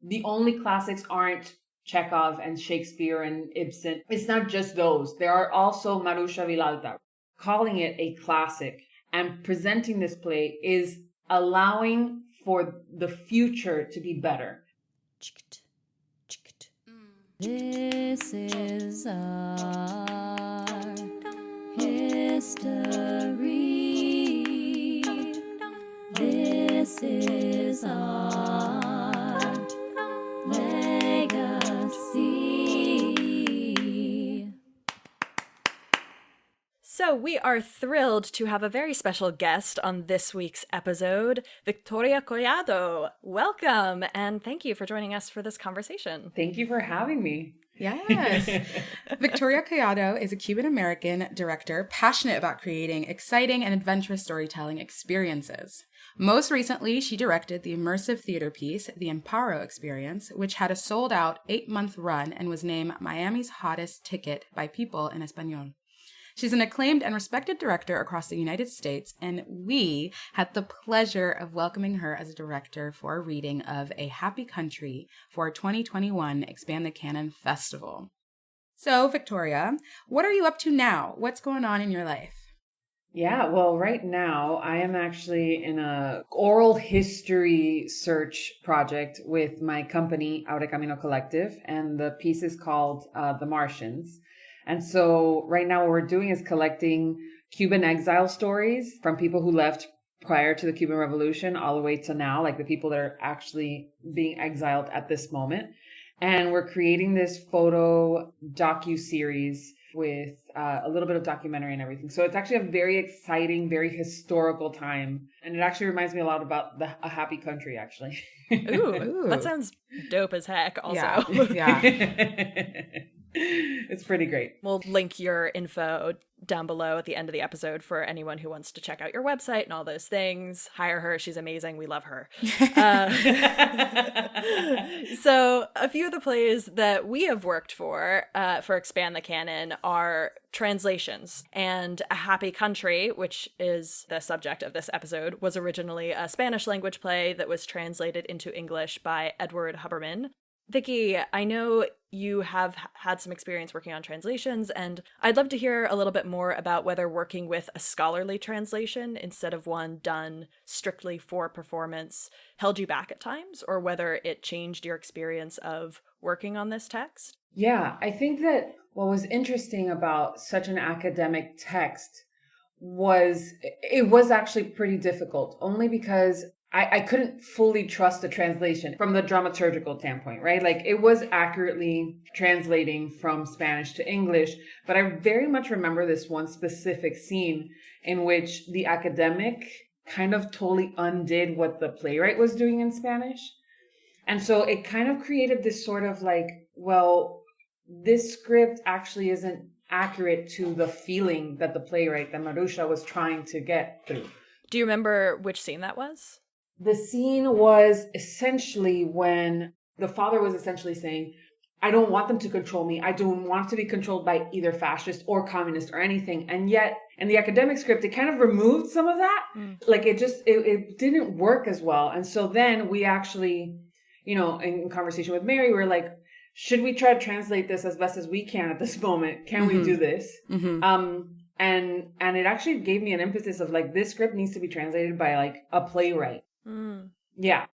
the only classics aren't Chekhov and Shakespeare and Ibsen. It's not just those. There are also Maruxa Vilalta. Calling it a classic and presenting this play is allowing for the future to be better. This is our history. This is our legacy. So we are thrilled to have a very special guest on this week's episode, Victoria Collado. Welcome, and thank you for joining us for this conversation. Thank you for having me. Yes. Victoria Collado is a Cuban-American director passionate about creating exciting and adventurous storytelling experiences. Most recently, she directed the immersive theater piece, The Amparo Experience, which had a sold-out 8-month run and was named Miami's hottest ticket by People in Espanol. She's an acclaimed and respected director across the United States, and we had the pleasure of welcoming her as a director for a reading of A Happy Country for 2021 Expand the Canon Festival. So, Victoria, what are you up to now? What's going on in your life? Yeah, well, right now I am actually in a oral history search project with my company, Aure Camino Collective, and the piece is called The Martians. And so right now what we're doing is collecting Cuban exile stories from people who left prior to the Cuban Revolution all the way to now, like the people that are actually being exiled at this moment. And we're creating this photo docu-series with a little bit of documentary and everything. So it's actually a very exciting, very historical time. And it actually reminds me a lot about A Happy Country, actually. Ooh, that sounds dope as heck also. Yeah. It's pretty great. We'll link your info down below at the end of the episode for anyone who wants to check out your website and all those things. Hire her. She's amazing. We love her. So a few of the plays that we have worked for Expand the Canon are translations. And A Happy Country, which is the subject of this episode, was originally a Spanish language play that was translated into English by Edward Huberman. Vicky, I know you have had some experience working on translations, and I'd love to hear a little bit more about whether working with a scholarly translation instead of one done strictly for performance held you back at times, or whether it changed your experience of working on this text. Yeah, I think that what was interesting about such an academic text was it was actually pretty difficult, only because I couldn't fully trust the translation from the dramaturgical standpoint, right? Like it was accurately translating from Spanish to English, but I very much remember this one specific scene in which the academic kind of totally undid what the playwright was doing in Spanish. And so it kind of created this sort of like, well, this script actually isn't accurate to the feeling that the playwright, that Maruxa, was trying to get through. Do you remember which scene that was? The scene was essentially when the father was essentially saying, I don't want them to control me. I don't want to be controlled by either fascist or communist or anything. And yet in the academic script, it kind of removed some of that. Like it didn't work as well. And so then we actually, in conversation with Mary, we're like, should we try to translate this as best as we can at this moment? Can we do this? And it actually gave me an impetus of like, this script needs to be translated by like a playwright. Yeah.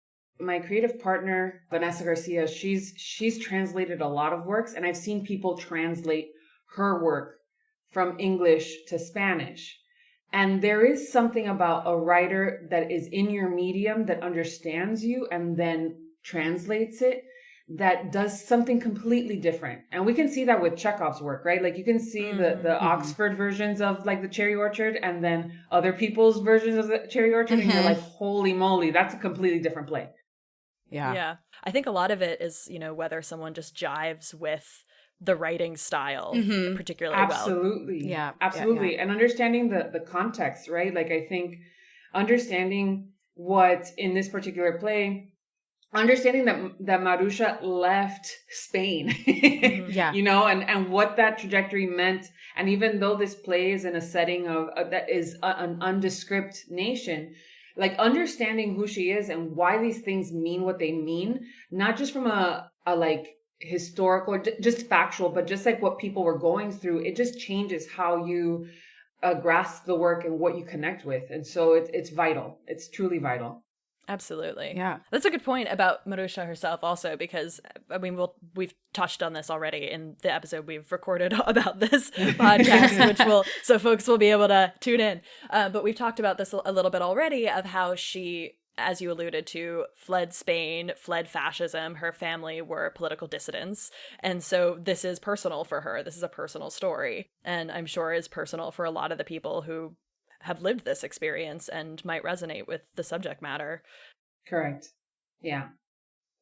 My creative partner, Vanessa Garcia, she's translated a lot of works, and I've seen people translate her work from English to Spanish. And there is something about a writer that is in your medium that understands you and then translates it that does something completely different. And we can see that with Chekhov's work, right? Like you can see the Oxford versions of like the Cherry Orchard and then other people's versions of the Cherry Orchard. And you're like, holy moly, that's a completely different play. Yeah. I think a lot of it is, whether someone just jives with the writing style particularly well. Absolutely. Yeah. Absolutely. And understanding the context, right? Like I think understanding what in this particular play, understanding that Maruxa left Spain, and what that trajectory meant. And even though this play is in a setting of that is an undescript nation, like understanding who she is and why these things mean what they mean, not just from a like historical, just factual, but just like what people were going through. It just changes how you grasp the work and what you connect with. And so it's vital. It's truly vital. Absolutely. Yeah. That's a good point about Maruxa herself also, because I mean, we've touched on this already in the episode we've recorded about this podcast, so folks will be able to tune in. But we've talked about this a little bit already, of how she, as you alluded to, fled Spain, fled fascism. Her family were political dissidents. And so this is personal for her. This is a personal story. And I'm sure is personal for a lot of the people who have lived this experience and might resonate with the subject matter. Correct. Yeah.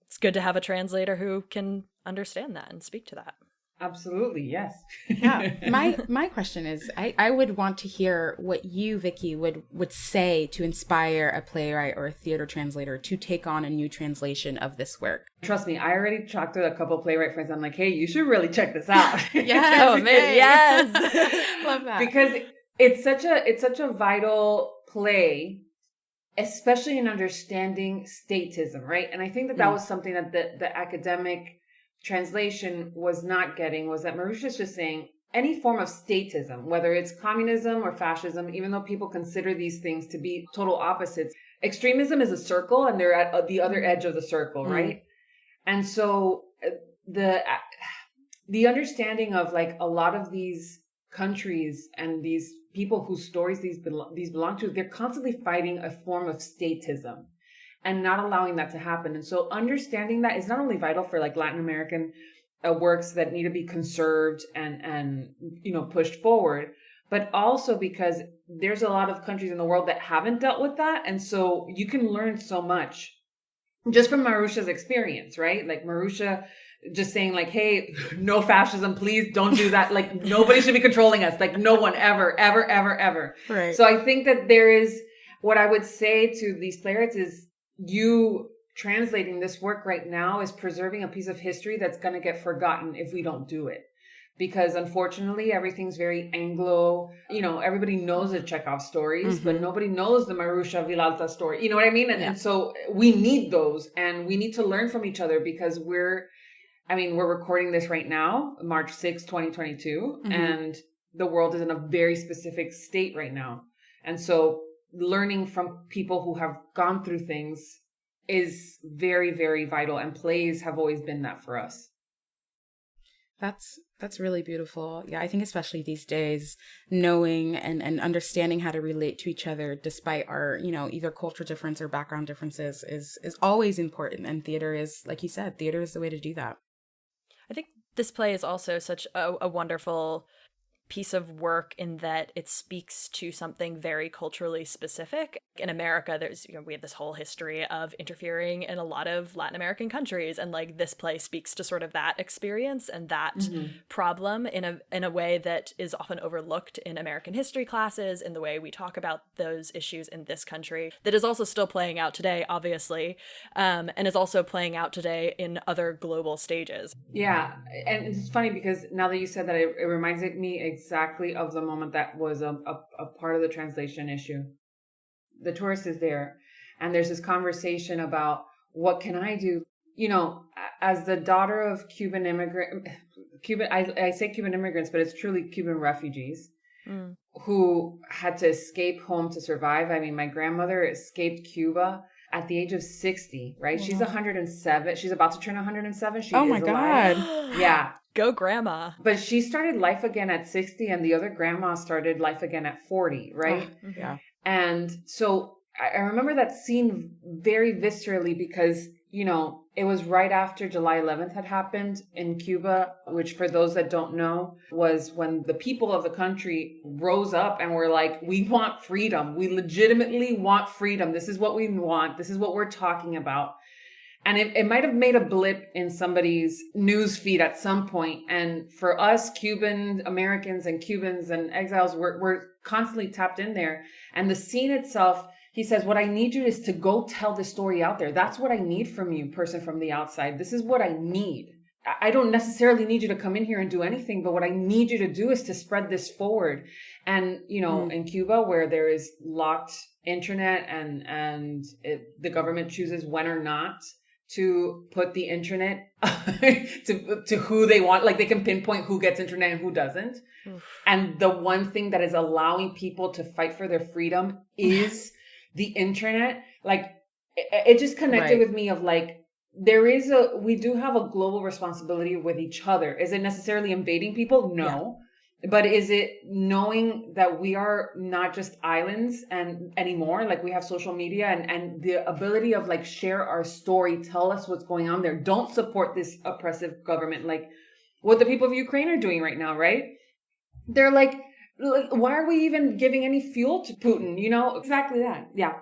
It's good to have a translator who can understand that and speak to that. Absolutely. Yes. Yeah. My question is, I would want to hear what you, Vicky, would say to inspire a playwright or a theater translator to take on a new translation of this work. Trust me, I already talked to a couple playwright friends. I'm like, hey, you should really check this out. Yes. Oh, man, yes. Love that. Because it's such a vital play, especially in understanding statism, right? And I think that was something that the academic translation was not getting, was that Maruxa's just saying any form of statism, whether it's communism or fascism, even though people consider these things to be total opposites, extremism is a circle and they're at the other edge of the circle, right? And so the understanding of like a lot of these countries and these people whose stories these belong to, they're constantly fighting a form of statism and not allowing that to happen. And so understanding that is not only vital for like Latin American works that need to be conserved and pushed forward, but also because there's a lot of countries in the world that haven't dealt with that. And so you can learn so much just from Maruxa's experience, right? Like Maruxa just saying like, hey, no fascism, please don't do that. Like nobody should be controlling us. Like no one ever, ever, ever, ever. Right. So I think that there is, what I would say to these playwrights is, you translating this work right now is preserving a piece of history that's going to get forgotten if we don't do it. Because unfortunately, everything's very Anglo, everybody knows the Chekhov stories, but nobody knows the Maruxa Vilalta story. You know what I mean? And so we need those, and we need to learn from each other, because we're recording this right now, March 6, 2022, and the world is in a very specific state right now. And so learning from people who have gone through things is very, very vital, and plays have always been that for us. That's really beautiful. Yeah, I think especially these days, knowing and understanding how to relate to each other despite our, either cultural difference or background differences is always important. And theater is, like you said, theater is the way to do that. I think this play is also such a wonderful piece of work in that it speaks to something very culturally specific. In America, there's we have this whole history of interfering in a lot of Latin American countries, and like this play speaks to sort of that experience and that problem in a way that is often overlooked in American history classes, in the way we talk about those issues in this country, that is also still playing out today, obviously, and is also playing out today in other global stages. Yeah, and it's funny because now that you said that, it reminds me exactly of the moment that was a part of the translation issue. The tourist is there, and there's this conversation about, what can I do? As the daughter of I say Cuban immigrants, but it's truly Cuban refugees who had to escape home to survive. I mean, my grandmother escaped Cuba at the age of 60, right? Wow. She's 107. She's about to turn 107. She is alive. God. Yeah. Go grandma. But she started life again at 60, and the other grandma started life again at 40, right? Oh, yeah. And so I remember that scene very viscerally because, it was right after July 11th had happened in Cuba, which for those that don't know, was when the people of the country rose up and were like, we want freedom. We legitimately want freedom. This is what we want. This is what we're talking about. And it might have made a blip in somebody's news feed at some point. And for us, Cuban-Americans and Cubans and exiles, we're constantly tapped in there. And the scene itself, he says, what I need you is to go tell the story out there. That's what I need from you, person from the outside. This is what I need. I don't necessarily need you to come in here and do anything, but what I need you to do is to spread this forward. And, in Cuba, where there is locked internet and the government chooses when or not to put the internet to who they want, like they can pinpoint who gets internet and who doesn't. Oof. And the one thing that is allowing people to fight for their freedom is the internet. Like it just connected with me of like, we do have a global responsibility with each other. Is it necessarily invading people? No. Yeah. But is it knowing that we are not just islands and anymore? Like we have social media and the ability of like share our story, tell us what's going on there. Don't support this oppressive government. Like what the people of Ukraine are doing right now, right? They're like, why are we even giving any fuel to Putin? Exactly that. Yeah.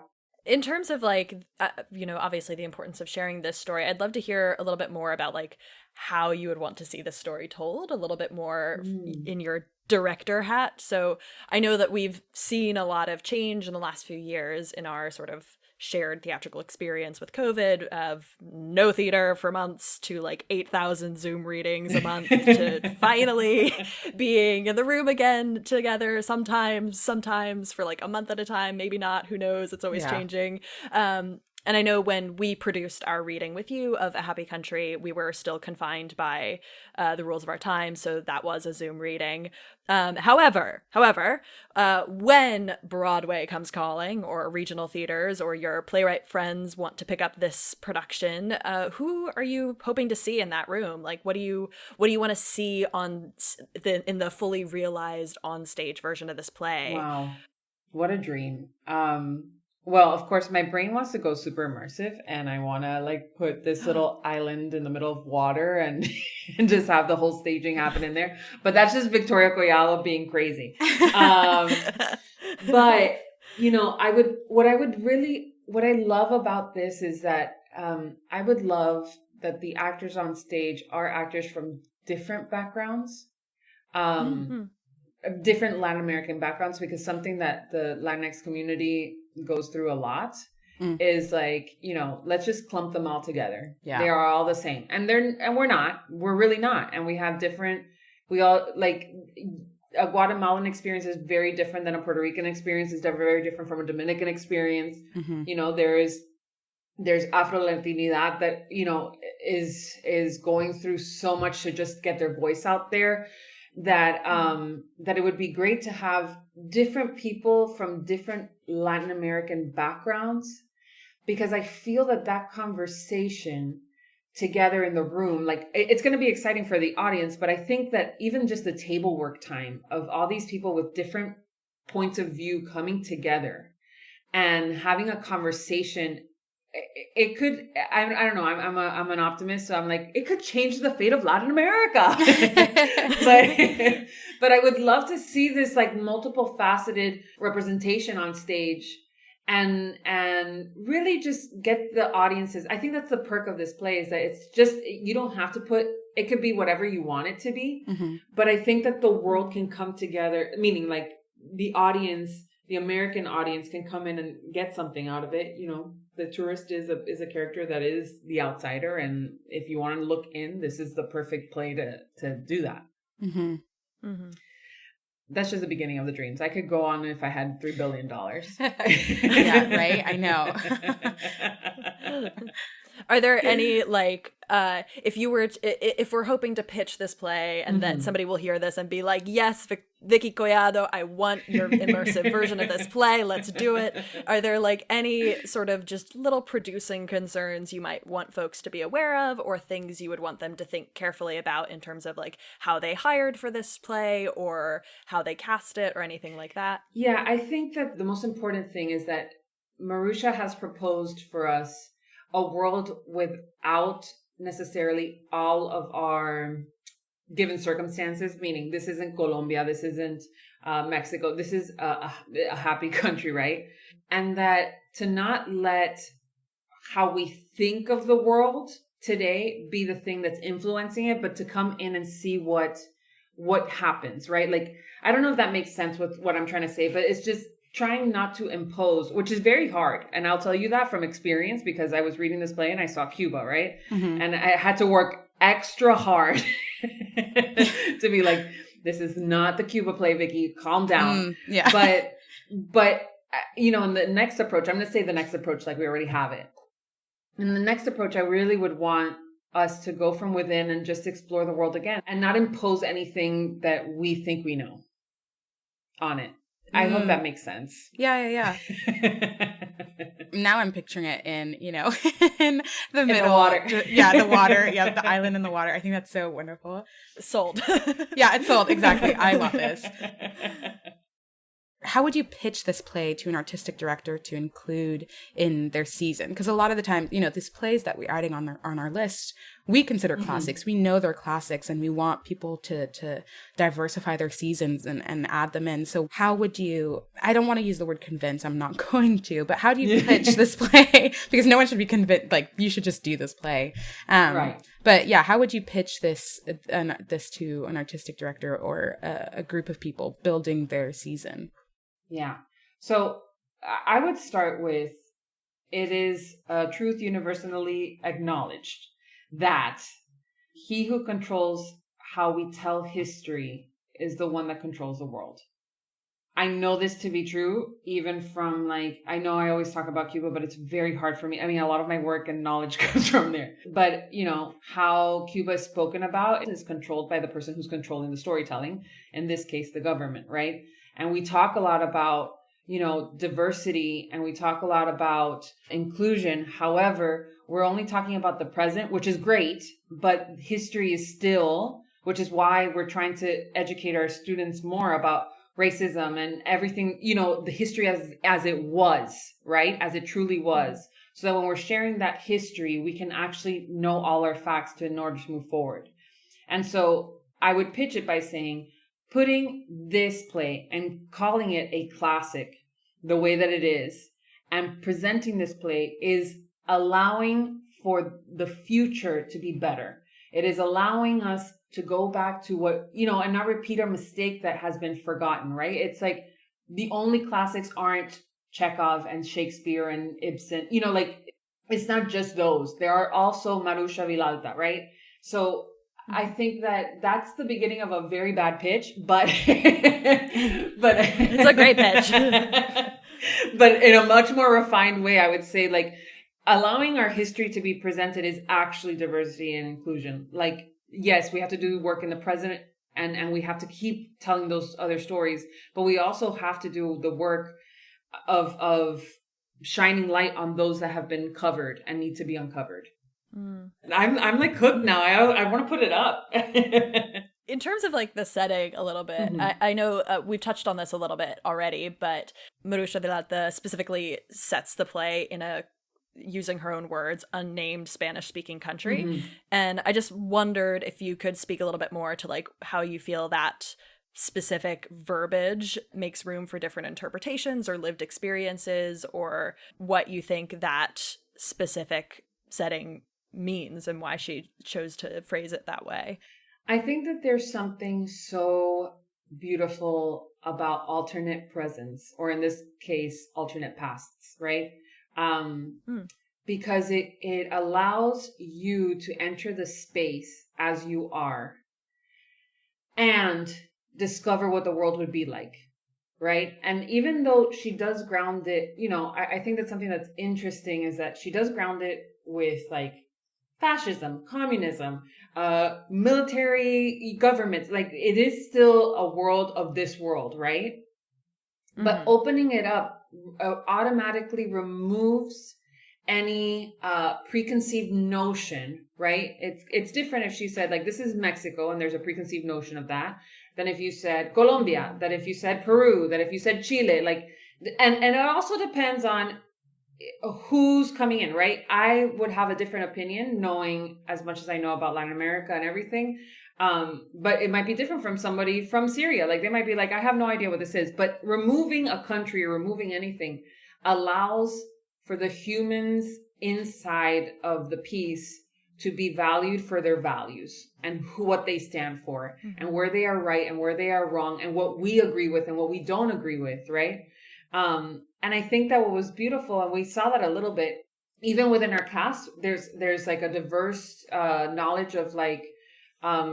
In terms of like, obviously the importance of sharing this story, I'd love to hear a little bit more about like how you would want to see this story told, a little bit more in your director hat. So I know that we've seen a lot of change in the last few years in our sort of shared theatrical experience with COVID, of no theater for months to like 8,000 Zoom readings a month to finally being in the room again together sometimes for like a month at a time, maybe not, who knows, it's always changing. And I know when we produced our reading with you of A Happy Country, we were still confined by the rules of our time, so that was a Zoom reading. However, when Broadway comes calling, or regional theaters, or your playwright friends want to pick up this production, who are you hoping to see in that room? Like, what do you want to see in the fully realized on-stage version of this play? Wow, what a dream! Well, of course, my brain wants to go super immersive, and I want to like put this little island in the middle of water and just have the whole staging happen in there. But that's just Victoria Collado being crazy. But what I love about this is that I would love that the actors on stage are actors from different backgrounds. Different Latin American backgrounds, because something that the Latinx community goes through a lot is like, let's just clump them all together. Yeah. They are all the same. And we're really not. And we all like a Guatemalan experience is very different than a Puerto Rican experience. It's very different from a Dominican experience. Mm-hmm. There's Afro-Latinidad that, is going through so much to just get their voice out there. That it would be great to have different people from different Latin American backgrounds, because I feel that conversation together in the room, like it's going to be exciting for the audience, but I think that even just the table work time of all these people with different points of view coming together and having a conversation, it could, I don't know, I'm an optimist, so I'm like, it could change the fate of Latin America. but I would love to see this like multiple faceted representation on stage and really just get the audiences. I think that's the perk of this play, is that it's just, you don't have to it could be whatever you want it to be. Mm-hmm. But I think that the world can come together, meaning like the audience, the American audience can come in and get something out of it. The tourist is a character that is the outsider, and if you want to look in, this is the perfect play to do that. Mm-hmm. Mm-hmm. That's just the beginning of the dreams. I could go on if I had $3 billion. Yeah, right? I know. Are there any, like, if we're hoping to pitch this play and then somebody will hear this and be like, yes, Vicky Collado, I want your immersive version of this play, let's do it. Are there like any sort of just little producing concerns you might want folks to be aware of, or things you would want them to think carefully about in terms of like how they hired for this play or how they cast it or anything like that? Yeah, I think that the most important thing is that Maruxa has proposed for us a world without necessarily all of our given circumstances, meaning this isn't Colombia, this isn't Mexico, this is a happy country, right? And that to not let how we think of the world today be the thing that's influencing it, but to come in and see what happens, right? Like, I don't know if that makes sense with what I'm trying to say, but it's just trying not to impose, which is very hard. And I'll tell you that from experience, because I was reading this play and I saw Cuba, right? Mm-hmm. And I had to work extra hard to be like, this is not the Cuba play, Vicky, calm down. Yeah. But in the next approach, I'm going to say the next approach, like we already have it. In the next approach, I really would want us to go from within and just explore the world again and not impose anything that we think we know on it. I hope that makes sense. Yeah. Now I'm picturing it in, in the middle. The water. The water. Yeah, the island in the water. I think that's so wonderful. Sold. Yeah, it's sold. Exactly. I love this. How would you pitch this play to an artistic director to include in their season? Because a lot of the time, these plays that we're adding on our list, we consider classics. We know they're classics, and we want people to diversify their seasons and add them in. So how would you, I don't want to use the word convince, I'm not going to, but how do you pitch this play? Because no one should be convinced, like, you should just do this play. Right. But yeah, how would you pitch this to an artistic director or a group of people building their season? Yeah. So I would start with, it is a truth universally acknowledged that he who controls how we tell history is the one that controls the world. I know this to be true, even from I know I always talk about Cuba, but it's very hard for me. I mean, a lot of my work and knowledge comes from there. But, how Cuba is spoken about is controlled by the person who's controlling the storytelling. In this case, the government, right? And we talk a lot about, diversity, and we talk a lot about inclusion. However, we're only talking about the present, which is great, but history is still, which is why we're trying to educate our students more about racism and everything, the history as it was, right? As it truly was. So that when we're sharing that history, we can actually know all our facts in order to move forward. And so I would pitch it by saying, putting this play and calling it a classic the way that it is and presenting this play is allowing for the future to be better. It is allowing us to go back to what, and not repeat a mistake that has been forgotten, right? It's like the only classics aren't Chekhov and Shakespeare and Ibsen, it's not just those. There are also Maruxa Vilalta, right? So I think that that's the beginning of a very bad pitch, but it's a great pitch. But in a much more refined way, I would say allowing our history to be presented is actually diversity and inclusion. Yes, we have to do work in the present and we have to keep telling those other stories, but we also have to do the work of shining light on those that have been covered and need to be uncovered. I'm hooked now. I want to put it up. In terms of the setting a little bit, I know we've touched on this a little bit already, but Maruxa Vilalta specifically sets the play in a, using her own words, unnamed Spanish-speaking country. And I just wondered if you could speak a little bit more to how you feel that specific verbiage makes room for different interpretations or lived experiences, or what you think that specific setting means and why she chose to phrase it that way. I think that there's something so beautiful about alternate presents, or in this case, alternate pasts, right? Because it allows you to enter the space as you are and discover what the world would be like, right? And even though she does ground it, I think that something that's interesting is that she does ground it with fascism, communism, military governments. It is still a world of this world, right? But opening it up automatically removes any preconceived notion, right? It's different if she said this is Mexico and there's a preconceived notion of that, than if you said Colombia, that if you said Peru, that if you said Chile, and it also depends on who's coming in, right? I would have a different opinion knowing as much as I know about Latin America and everything. But it might be different from somebody from Syria. They might be I have no idea what this is. But removing a country or removing anything allows for the humans inside of the piece to be valued for their values and what they stand for and where they are right and where they are wrong and what we agree with and what we don't agree with, right? And I think that what was beautiful, and we saw that a little bit, even within our cast, there's like a diverse knowledge of like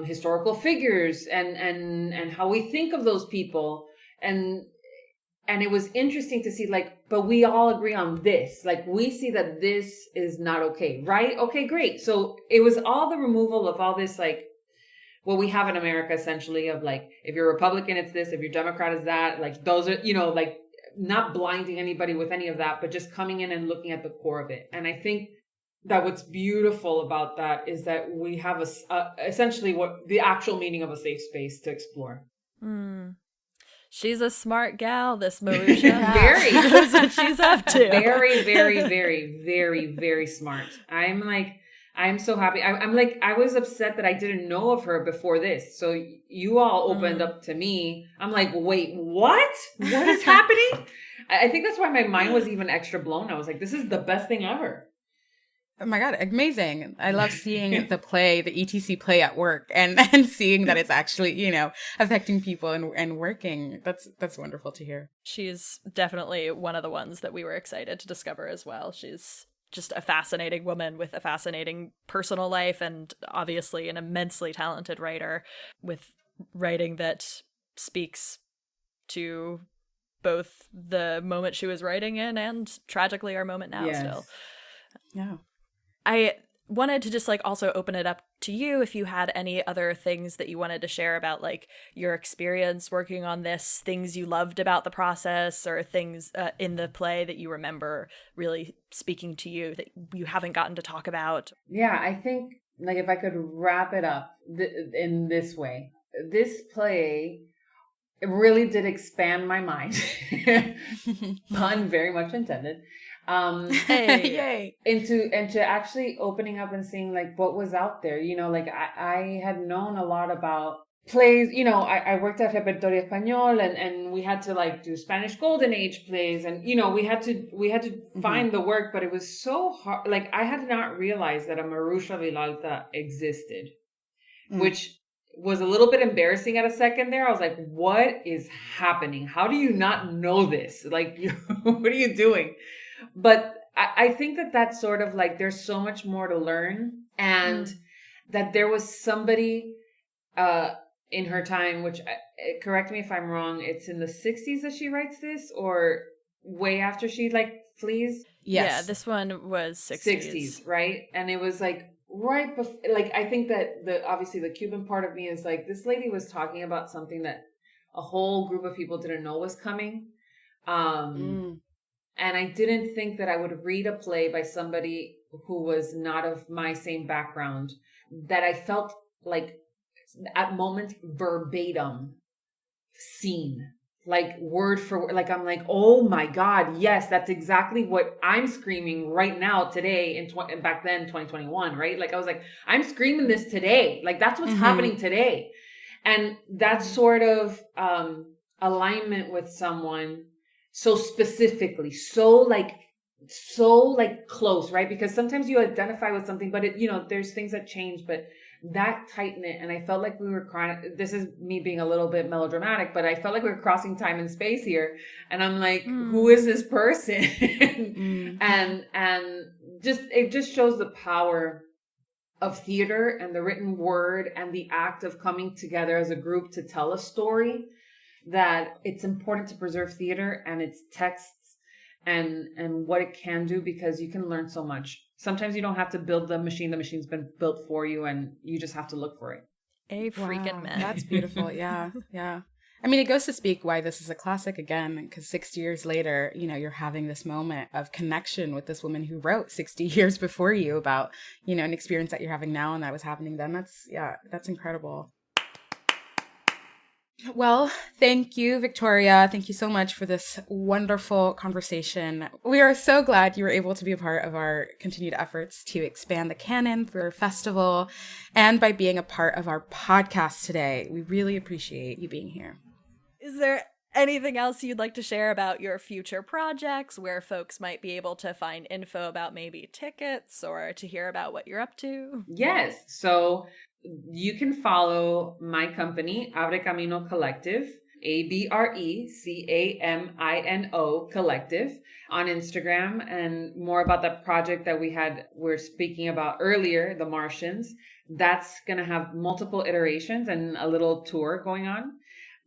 historical figures and how we think of those people. And it was interesting to see, like, but we all agree on this. Like, we see that this is not okay, right? Okay, great. So it was all the removal of all this, like, what we have in America, essentially, of like, if you're Republican, it's this. If you're Democrat, it's that. Like, those are, like, not blinding anybody with any of that, but just coming in and looking at the core of it. And I think that what's beautiful about that is that we have essentially what the actual meaning of a safe space to explore. She's a smart gal, this Maruxa. Very. That's what she's up to. Very, very, very, very, very smart. I'm so happy. I'm like, I was upset that I didn't know of her before this. So you all opened up to me. I'm like, wait, what? What is happening? I think that's why my mind was even extra blown. I was like, this is the best thing ever. Oh my God, amazing. I love seeing the play, the ETC play at work and seeing that it's actually, affecting people and working. That's wonderful to hear. She's definitely one of the ones that we were excited to discover as well. She's just a fascinating woman with a fascinating personal life and obviously an immensely talented writer with writing that speaks to both the moment she was writing in and tragically our moment now. Still. Yeah. I wanted to just like also open it up to you if you had any other things that you wanted to share about like your experience working on this, things you loved about the process, or things in the play that you remember really speaking to you that you haven't gotten to talk about. Yeah, I think like if I could wrap it up in this way, this play, it really did expand my mind. Pun very much intended. Yay. into actually opening up and seeing like what was out there, like I had known a lot about plays, I worked at Repertorio Español and we had to like do Spanish Golden Age plays and, we had to find the work, but it was so hard. Like I had not realized that a Maruxa Vilalta existed, which was a little bit embarrassing at a second there. I was like, what is happening? How do you not know this? Like, what are you doing? But I think that's sort of like, there's so much more to learn and that there was somebody in her time, which correct me if I'm wrong, it's in the 60s that she writes this or way after she like flees. Yes. Yeah, this one was 60s, right? And it was like right before, like I think that obviously the Cuban part of me is like, this lady was talking about something that a whole group of people didn't know was coming. And I didn't think that I would read a play by somebody who was not of my same background, that I felt like at moments verbatim seen, like word for word. Like, I'm like, oh my God, yes, that's exactly what I'm screaming right now today back then, 2021, right? Like I was like, I'm screaming this today. Like that's what's happening today. And that sort of alignment with someone so specifically, so close, right? Because sometimes you identify with something, but there's things that change, but that tight knit. And I felt like we were crying. This is me being a little bit melodramatic, but I felt like we were crossing time and space here. And I'm like, who is this person? And it just shows the power of theater and the written word and the act of coming together as a group to tell a story, that it's important to preserve theater and its texts and what it can do, because you can learn so much. Sometimes you don't have to build the machine's been built for you and you just have to look for it. A freaking man. That's beautiful. Yeah. I mean, it goes to speak why this is a classic again, because 60 years later, you're having this moment of connection with this woman who wrote 60 years before you about, an experience that you're having now and that was happening then. That's incredible. Well, thank you, Victoria. Thank you so much for this wonderful conversation. We are so glad you were able to be a part of our continued efforts to expand the canon through our festival and by being a part of our podcast today. We really appreciate you being here. Is there anything else you'd like to share about your future projects, where folks might be able to find info about maybe tickets or to hear about what you're up to? Yes. So you can follow my company, Abre Camino Collective, ABRECAMINO Collective on Instagram, and more about the project that we're speaking about earlier, The Martians. That's going to have multiple iterations and a little tour going on.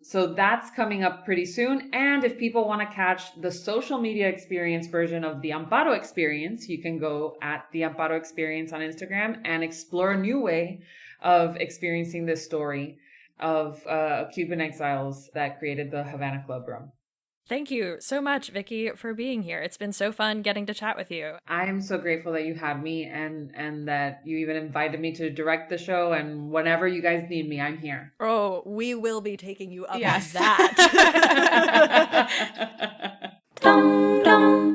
So that's coming up pretty soon. And if people want to catch the social media experience version of the Amparo Experience, you can go at the Amparo Experience on Instagram and explore a new way of experiencing this story of Cuban exiles that created the Havana Club Rum. Thank you so much, Vicky, for being here. It's been so fun getting to chat with you. I am so grateful that you had me and that you even invited me to direct the show. And whenever you guys need me, I'm here. Oh, we will be taking you up Yes. on that. Dum dum.